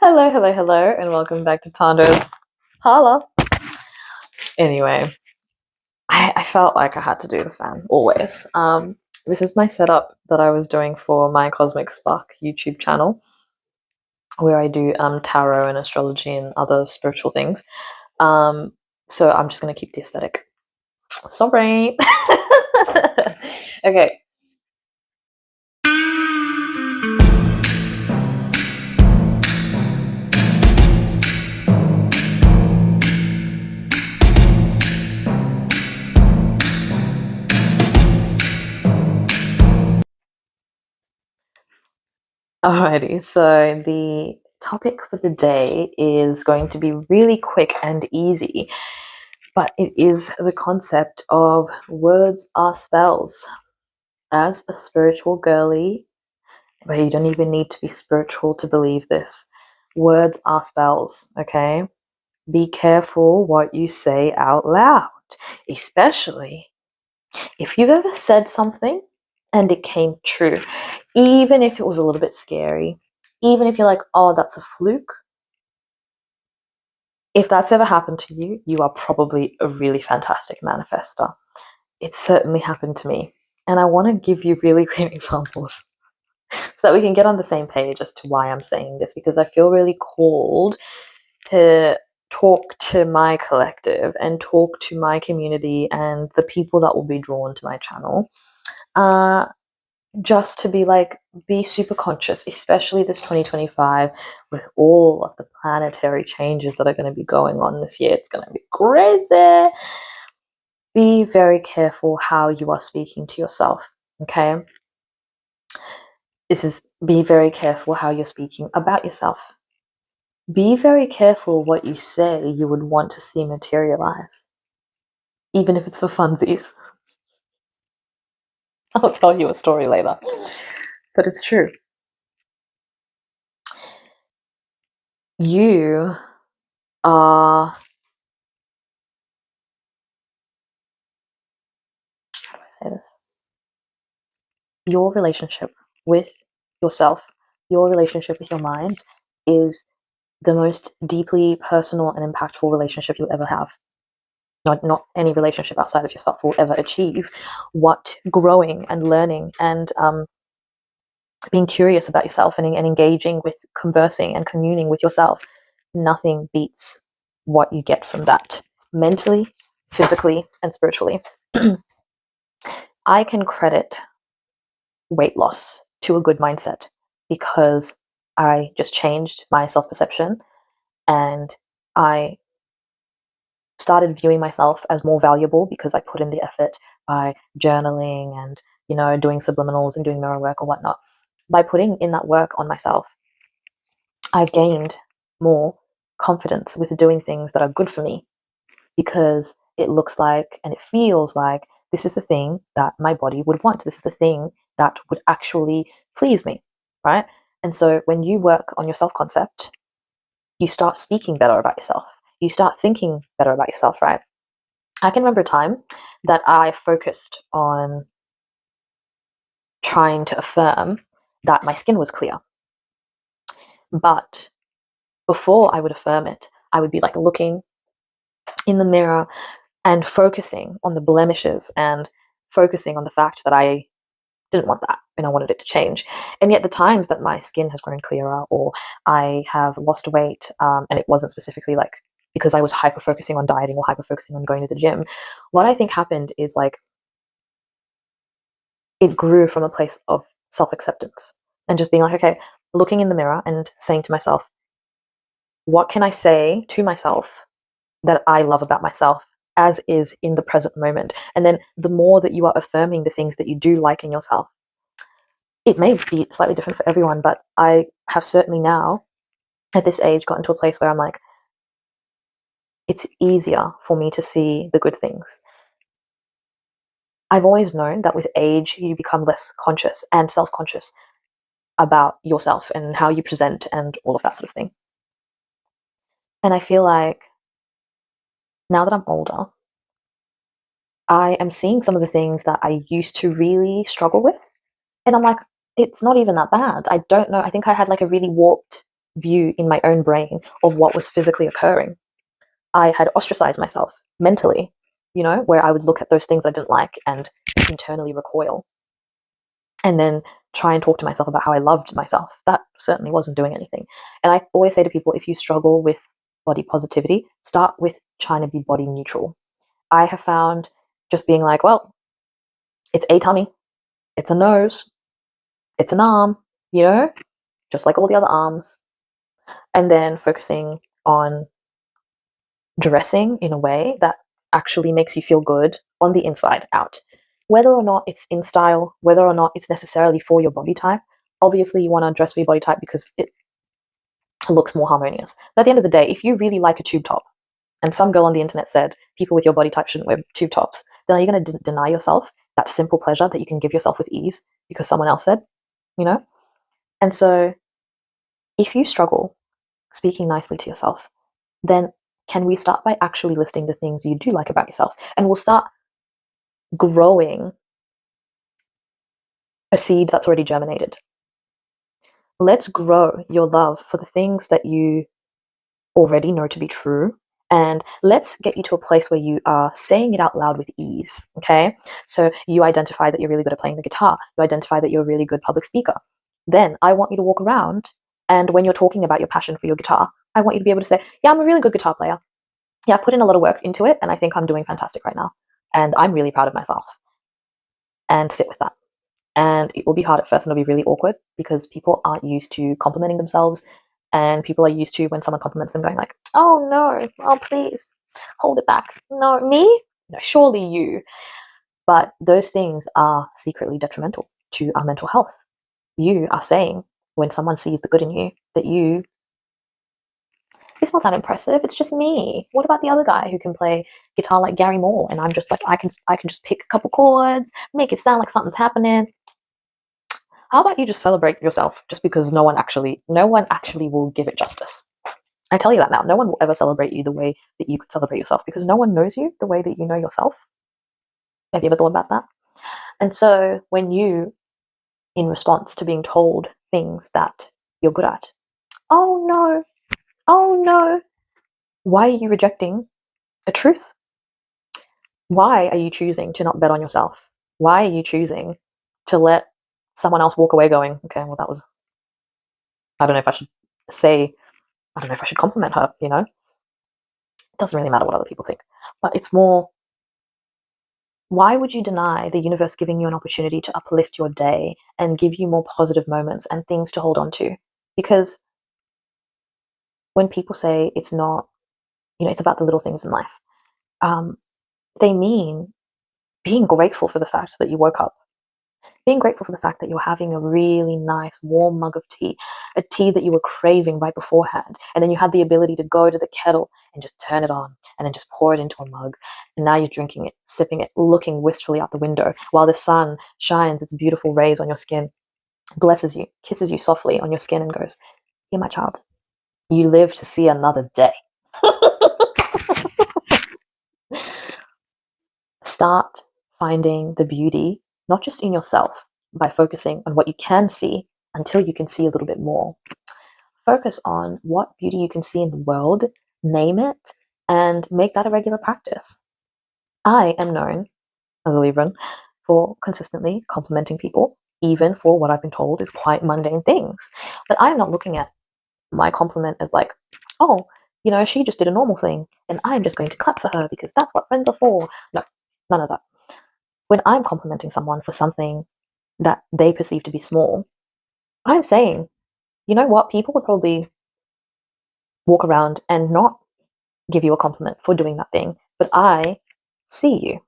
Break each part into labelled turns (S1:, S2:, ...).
S1: Hello, hello, hello, and welcome back to Thando's Holla. Anyway, I felt like I had to do the fan always. This is my setup that I was doing for my Cosmic Spark YouTube channel, where I do tarot and astrology and other spiritual things. So I'm just gonna keep the aesthetic. Sorry. Okay. Alrighty, so the topic for the day is going to be really quick and easy, but it is the concept of words are spells. As a spiritual girly, but you don't even need to be spiritual to believe this, words are spells, okay? Be careful what you say out loud, especially if you've ever said something and it came true, even if it was a little bit scary, even if you're like, oh, that's a fluke. If that's ever happened to you, you are probably a really fantastic manifester. It certainly happened to me. And I want to give you really clear examples so that we can get on the same page as to why I'm saying this, because I feel really called to talk to my collective and talk to my community and the people that will be drawn to my channel. Just to be super conscious, especially this 2025 with all of the planetary changes that are going to be going on this year. It's going to be crazy. Be very careful how you are speaking to yourself, okay? Be very careful how you're speaking about yourself. Be very careful what you say you would want to see materialize, even if it's for funsies. I'll tell you a story later, but it's true. You are, how do I say this? Your relationship with yourself, your relationship with your mind is the most deeply personal and impactful relationship you'll ever have. Not any relationship outside of yourself will ever achieve what growing and learning and being curious about yourself and engaging with, conversing and communing with yourself. Nothing beats what you get from that, mentally, physically, and spiritually. I can credit weight loss to a good mindset because I just changed my self-perception and I started viewing myself as more valuable because I put in the effort by journaling and, doing subliminals and doing mirror work or whatnot. By putting in that work on myself, I've gained more confidence with doing things that are good for me because it looks like and it feels like this is the thing that my body would want. This is the thing that would actually please me, right? And so when you work on your self-concept, you start speaking better about yourself. You start thinking better about yourself, right? I can remember a time that I focused on trying to affirm that my skin was clear. But before I would affirm it, I would be like looking in the mirror and focusing on the blemishes and focusing on the fact that I didn't want that and I wanted it to change. And yet the times that my skin has grown clearer or I have lost weight, and it wasn't specifically like because I was hyper focusing on dieting or hyper focusing on going to the gym, what I think happened is like it grew from a place of self-acceptance and just being like, okay, looking in the mirror and saying to myself, what can I say to myself that I love about myself as is in the present moment? And then the more that you are affirming the things that you do like in yourself, it may be slightly different for everyone, but I have certainly now at this age gotten to a place where I'm like, it's easier for me to see the good things. I've always known that with age, you become less conscious and self-conscious about yourself and how you present and all of that sort of thing. And I feel like now that I'm older, I am seeing some of the things that I used to really struggle with. And I'm like, it's not even that bad. I don't know. I think I had like a really warped view in my own brain of what was physically occurring. I had ostracized myself mentally, where I would look at those things I didn't like and internally recoil, and then try and talk to myself about how I loved myself. That certainly wasn't doing anything. And I always say to people, if you struggle with body positivity, start with trying to be body neutral. I have found just being like, well, it's a tummy, it's a nose, it's an arm, just like all the other arms. And then focusing on dressing in a way that actually makes you feel good on the inside out. Whether or not it's in style, whether or not it's necessarily for your body type, obviously you want to dress for your body type because it looks more harmonious. But at the end of the day, if you really like a tube top, and some girl on the internet said people with your body type shouldn't wear tube tops, then are you going to deny yourself that simple pleasure that you can give yourself with ease because someone else said, you know? And so if you struggle speaking nicely to yourself, then can we start by actually listing the things you do like about yourself? And we'll start growing a seed that's already germinated. Let's grow your love for the things that you already know to be true. And let's get you to a place where you are saying it out loud with ease, okay? So you identify that you're really good at playing the guitar. You identify that you're a really good public speaker. Then I want you to walk around, and when you're talking about your passion for your guitar, I want you to be able to say, yeah, I'm a really good guitar player. Yeah, I've put in a lot of work into it, and I think I'm doing fantastic right now. And I'm really proud of myself. And sit with that. And it will be hard at first, and it'll be really awkward because people aren't used to complimenting themselves, and people are used to when someone compliments them going like, oh no, oh please hold it back. No, me? No, surely you. But those things are secretly detrimental to our mental health. You are saying when someone sees the good in you that it's not that impressive, it's just me. What about the other guy who can play guitar like Gary Moore, and I'm just like, I can just pick a couple chords, make it sound like something's happening. How about you just celebrate yourself just because no one actually will give it justice. I tell you that now. No one will ever celebrate you the way that you could celebrate yourself because no one knows you the way that you know yourself. Have you ever thought about that? And so when you, in response to being told things that you're good at, oh no, oh no, why are you rejecting a truth? Why are you choosing to not bet on yourself? Why are you choosing to let someone else walk away going, okay, well, that was, I don't know if I should say, I don't know if I should compliment her, It doesn't really matter what other people think. But it's more, why would you deny the universe giving you an opportunity to uplift your day and give you more positive moments and things to hold on to? Because when people say it's not, it's about the little things in life, they mean being grateful for the fact that you woke up, being grateful for the fact that you're having a really nice warm mug of tea, a tea that you were craving right beforehand, and then you had the ability to go to the kettle and just turn it on and then just pour it into a mug, and now you're drinking it, sipping it, looking wistfully out the window while the sun shines its beautiful rays on your skin, blesses you, kisses you softly on your skin and goes, "You're my child, you live to see another day." Start finding the beauty not just in yourself by focusing on what you can see until you can see a little bit more. Focus on what beauty you can see in the world, name it, and make that a regular practice. I am known as a Libran for consistently complimenting people, even for what I've been told is quite mundane things. But I'm not looking at my compliment as like, oh, she just did a normal thing, and I'm just going to clap for her because that's what friends are for. No, none of that. When I'm complimenting someone for something that they perceive to be small, I'm saying, you know what, people would probably walk around and not give you a compliment for doing that thing, but I see you.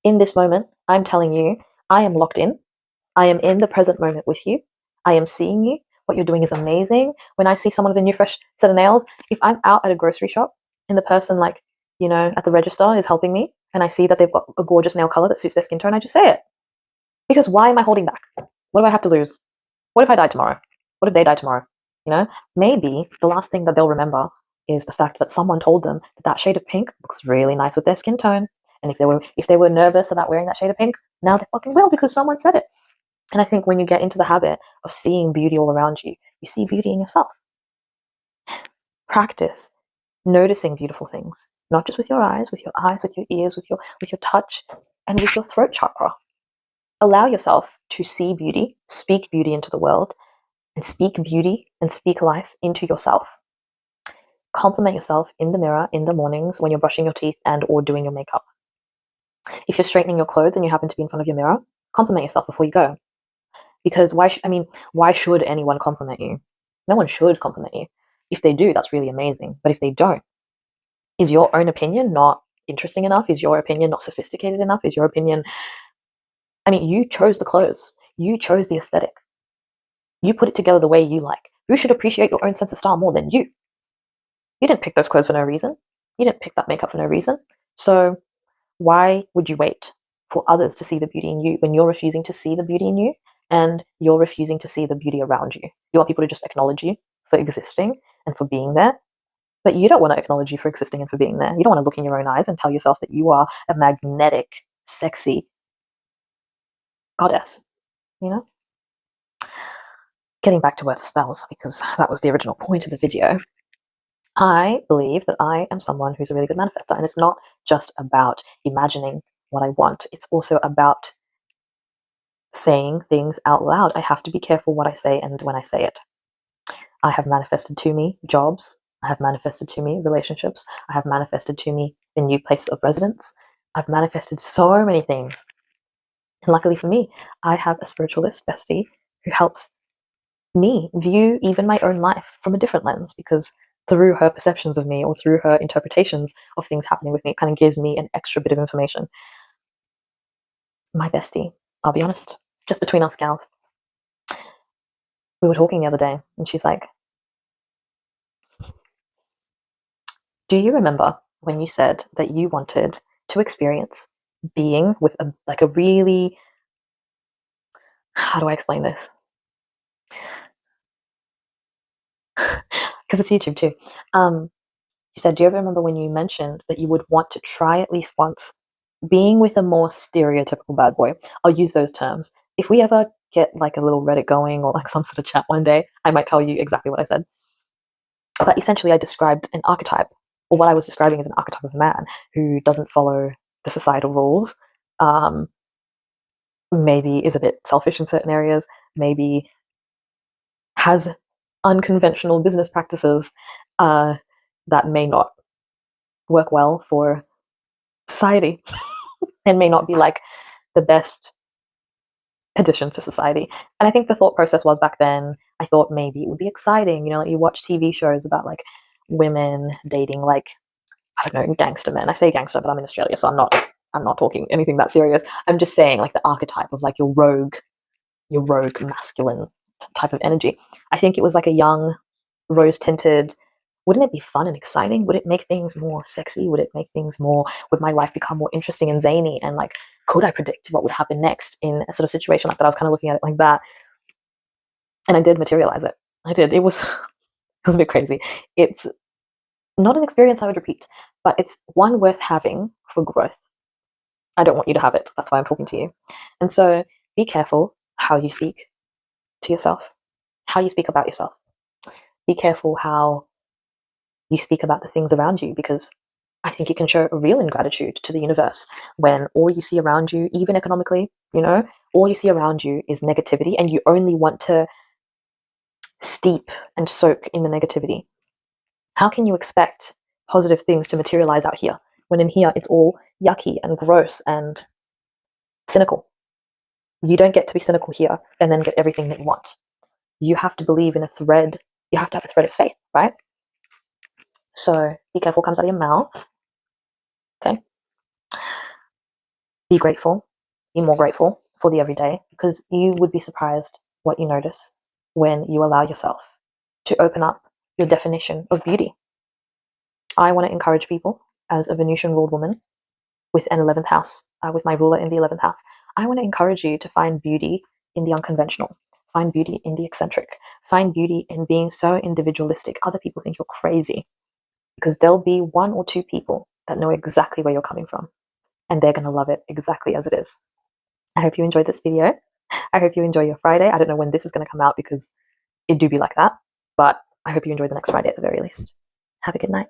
S1: In this moment, I'm telling you, I am locked in. I am in the present moment with you. I am seeing you. What you're doing is amazing. When I see someone with a new fresh set of nails, if I'm out at a grocery shop and the person at the register is helping me and I see that they've got a gorgeous nail color that suits their skin tone, I just say it. Because why am I holding back? What do I have to lose? What if I die tomorrow? What if they die tomorrow? Maybe the last thing that they'll remember is the fact that someone told them that shade of pink looks really nice with their skin tone. And if they were nervous about wearing that shade of pink, now they fucking will because someone said it. And I think when you get into the habit of seeing beauty all around you, you see beauty in yourself. Practice noticing beautiful things, not just with your eyes, with your ears, with your touch, and with your throat chakra. Allow yourself to see beauty, speak beauty into the world, and speak beauty and speak life into yourself. Compliment yourself in the mirror in the mornings when you're brushing your teeth and or doing your makeup. If you're straightening your clothes and you happen to be in front of your mirror, compliment yourself before you go. Because why should anyone compliment you? No one should compliment you. If they do, that's really amazing. But if they don't, is your own opinion not interesting enough? Is your opinion not sophisticated enough? Is your opinion, you chose the clothes. You chose the aesthetic. You put it together the way you like. Who should appreciate your own sense of style more than you? You didn't pick those clothes for no reason. You didn't pick that makeup for no reason. So why would you wait for others to see the beauty in you when you're refusing to see the beauty in you and you're refusing to see the beauty around you? You want people to just acknowledge you for existing and for being there, but you don't want to acknowledge you for existing and for being there. You don't want to look in your own eyes and tell yourself that you are a magnetic, sexy goddess, you know? Getting back to word spells, because that was the original point of the video. I believe that I am someone who's a really good manifester, and it's not just about imagining what I want. It's also about saying things out loud. I have to be careful what I say and when I say it. I have manifested to me jobs. I have manifested to me relationships. I have manifested to me a new place of residence. I've manifested so many things. And luckily for me, I have a spiritualist bestie who helps me view even my own life from a different lens, because through her perceptions of me or through her interpretations of things happening with me, it kind of gives me an extra bit of information. My bestie, I'll be honest, just between us gals, we were talking the other day and she's like, do you remember when you said that you wanted to experience being with a really, how do I explain this? Because it's YouTube too. You said, do you ever remember when you mentioned that you would want to try at least once being with a more stereotypical bad boy? I'll use those terms. If we ever get like a little Reddit going or like some sort of chat one day, I might tell you exactly what I said. But essentially, I described an archetype, or what I was describing as an archetype of a man who doesn't follow the societal rules, maybe is a bit selfish in certain areas, maybe has unconventional business practices that may not work well for society and may not be like the best addition to society. And I think the thought process was back then, I thought maybe it would be exciting, like you watch TV shows about like women dating like, I don't know, gangster men. I say gangster, but I'm in Australia, so I'm not talking anything that serious. I'm just saying like the archetype of like your rogue masculine type of energy. I think it was like a young, rose tinted. Wouldn't it be fun and exciting? Would it make things more sexy? Would it make things more, would my life become more interesting and zany? And like, could I predict what would happen next in a sort of situation like that? I was kind of looking at it like that. And I did materialize it. I did. It was, it was a bit crazy. It's not an experience I would repeat, but it's one worth having for growth. I don't want you to have it. That's why I'm talking to you. And so be careful how you speak to yourself, how you speak about yourself. Be careful how you speak about the things around you, because I think it can show a real ingratitude to the universe when all you see around you, even economically, all you see around you is negativity, and you only want to steep and soak in the negativity. How can you expect positive things to materialize out here when in here it's all yucky and gross and cynical? You don't get to be cynical here and then get everything that you want. You have to believe in a thread. You have to have a thread of faith, right? So be careful what comes out of your mouth. Okay. Be grateful. Be more grateful for the everyday, because you would be surprised what you notice when you allow yourself to open up your definition of beauty. I want to encourage people, as a Venusian ruled woman with an 11th house, with my ruler in the 11th house, I want to encourage you to find beauty in the unconventional, find beauty in the eccentric, find beauty in being so individualistic. Other people think you're crazy, because there'll be one or two people that know exactly where you're coming from, and they're going to love it exactly as it is. I hope you enjoyed this video. I hope you enjoy your Friday. I don't know when this is going to come out because it do be like that, but I hope you enjoy the next Friday at the very least. Have a good night.